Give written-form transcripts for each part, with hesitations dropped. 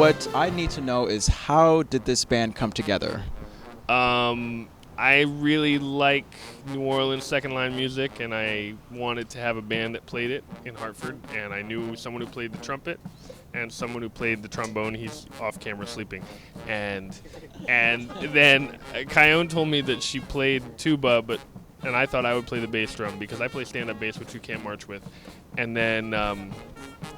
what I need to know is, how did this band come together? I really like New Orleans second line music, and I wanted to have a band that played it in Hartford, and I knew someone who played the trumpet and someone who played the trombone. He's off camera sleeping. And then Kyone told me that she played tuba, and I thought I would play the bass drum because I play stand-up bass, which you can't march with. And then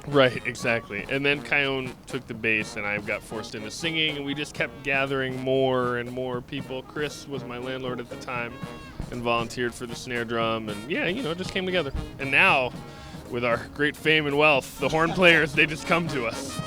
right, exactly. And then Kyone took the bass, and I got forced into singing, and we just kept gathering more and more people. Chris was my landlord at the time and volunteered for the snare drum, and yeah, it just came together. And now, with our great fame and wealth, the horn players, they just come to us.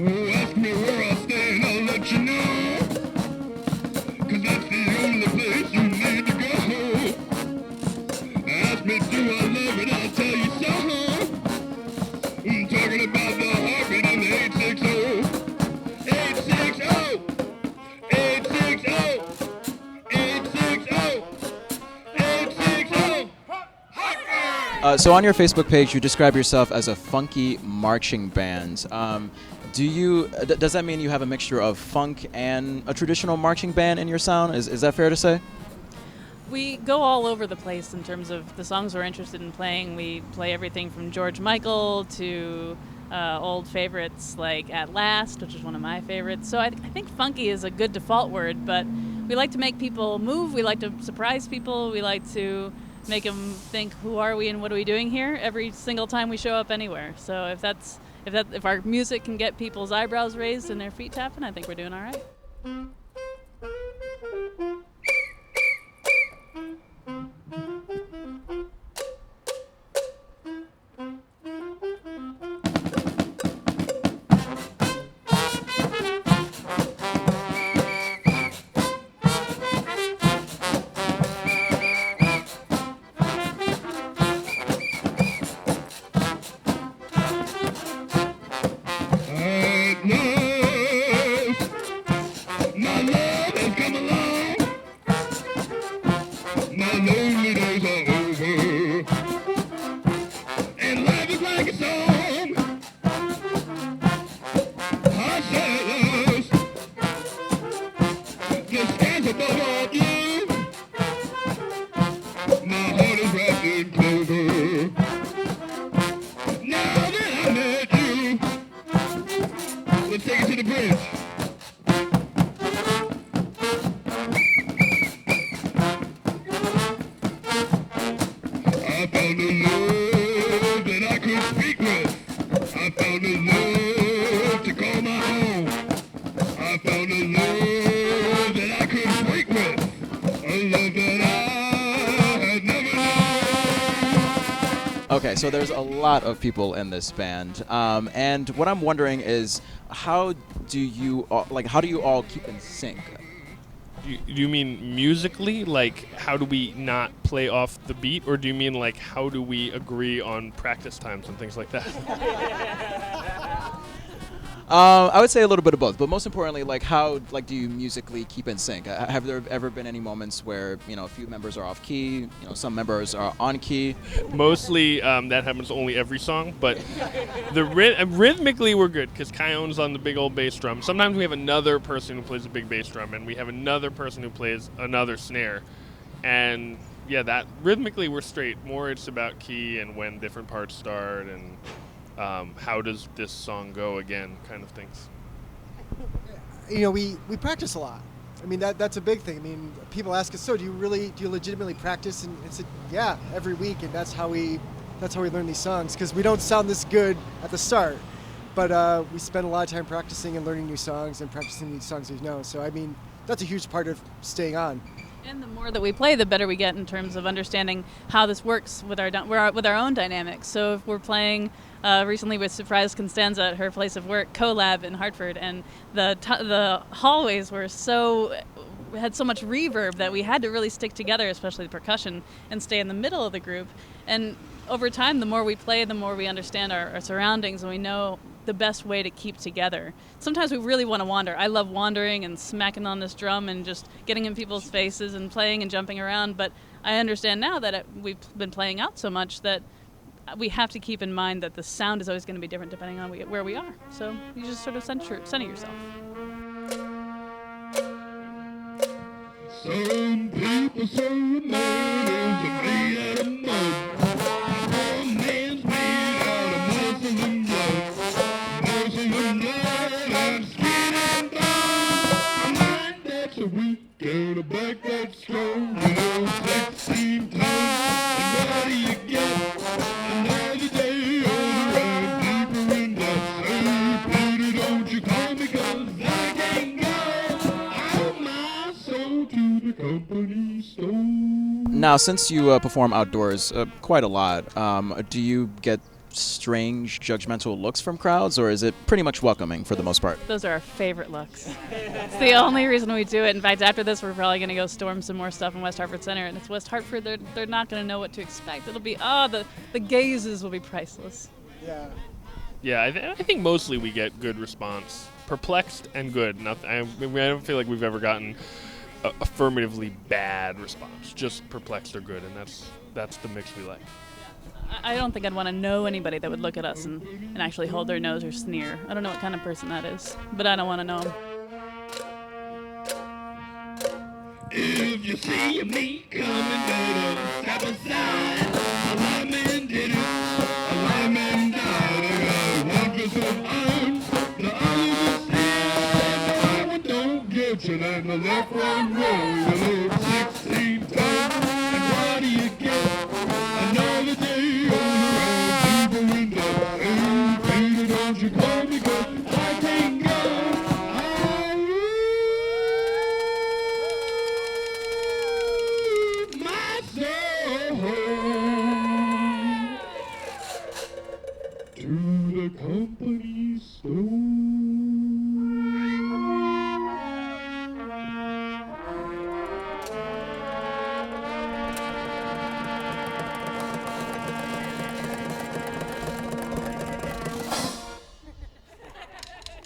Ask me where I stay and I'll let you know, 'cause that's the only place you need to go. Ask me do I love it, I'll tell you so. I'm talking about the heartbeat in the 860. 860, 860, 860, 860. So on your Facebook page, you describe yourself as a funky marching band. Does that mean you have a mixture of funk and a traditional marching band in your sound? Is that fair to say? We go all over the place in terms of the songs we're interested in playing. We play everything from George Michael to old favorites like At Last, which is one of my favorites. So I think funky is a good default word, but we like to make people move. We like to surprise people. We like to make them think, who are we and what are we doing here, every single time we show up anywhere. So if our music can get people's eyebrows raised and their feet tapping, I think we're doing all right. My love has come along. My lonely days are over. And life is like a song. Hot sellers. The skies above all blue. My heart is wrapped in clover. Now that I met you, let's take it to the bridge. I found a love that I could speak with. I found a love to call my own. I found a love that I could break with. A love that I had never known. Okay, so there's a lot of people in this band, and what I'm wondering is, how do you all keep in sync? Do you mean musically? Like, how do we not play off the beat? Or do you mean, like, how do we agree on practice times and things like that? I would say a little bit of both, but most importantly, how do you musically keep in sync? Have there ever been any moments where a few members are off key, some members are on key? Mostly that happens only every song, but rhythmically we're good because Kyone's on the big old bass drum. Sometimes we have another person who plays a big bass drum, and we have another person who plays another snare. And yeah, that rhythmically we're straight. More it's about key and when different parts start and how does this song go again, kind of things. We practice a lot. I mean, that's a big thing. I mean, people ask us, so do you legitimately practice? And it's yeah, every week, and that's how we learn these songs, because we don't sound this good at the start, but we spend a lot of time practicing and learning new songs and practicing these songs we know. So I mean, that's a huge part of staying on. And the more that we play, the better we get in terms of understanding how this works with our own dynamics. So if we're playing recently with Surprise Constanza at her place of work, Collab in Hartford, and the hallways had so much reverb that we had to really stick together, especially the percussion, and stay in the middle of the group. And over time, the more we play, the more we understand our surroundings, and we know the best way to keep together. Sometimes we really want to wander. I love wandering and smacking on this drum and just getting in people's faces and playing and jumping around, but I understand now that we've been playing out so much that we have to keep in mind that the sound is always going to be different depending on where we are. So you just sort of center yourself. Some people say a man is made out of mud. One man's made out of muscle and blood. Muscle and blood and skin and bone. A mind that's a weak and a back that's strong. 16 tons, and what do you get? Another day on the ride, deeper in that same pity. Don't you call me 'cause I can't go. Oh, my soul to the company store. Now, since you perform outdoors quite a lot, do you get strange, judgmental looks from crowds, or is it pretty much welcoming for the most part? Those are our favorite looks. It's the only reason we do it. In fact, after this, we're probably going to go storm some more stuff in West Hartford Center, and it's West Hartford. They're not going to know what to expect. It'll be, the gazes will be priceless. Yeah. Yeah, I think mostly we get good response. Perplexed and good. I don't feel like we've ever gotten affirmatively bad response. Just perplexed or good, and that's the mix we like. I don't think I'd want to know anybody that would look at us and actually hold their nose or sneer. I don't know what kind of person that is, but I don't want to know them. If you see me coming, better step aside. A lineman did it, a lineman died. I got one fist of iron, the other was steel. And the right one don't get you, and the left one will.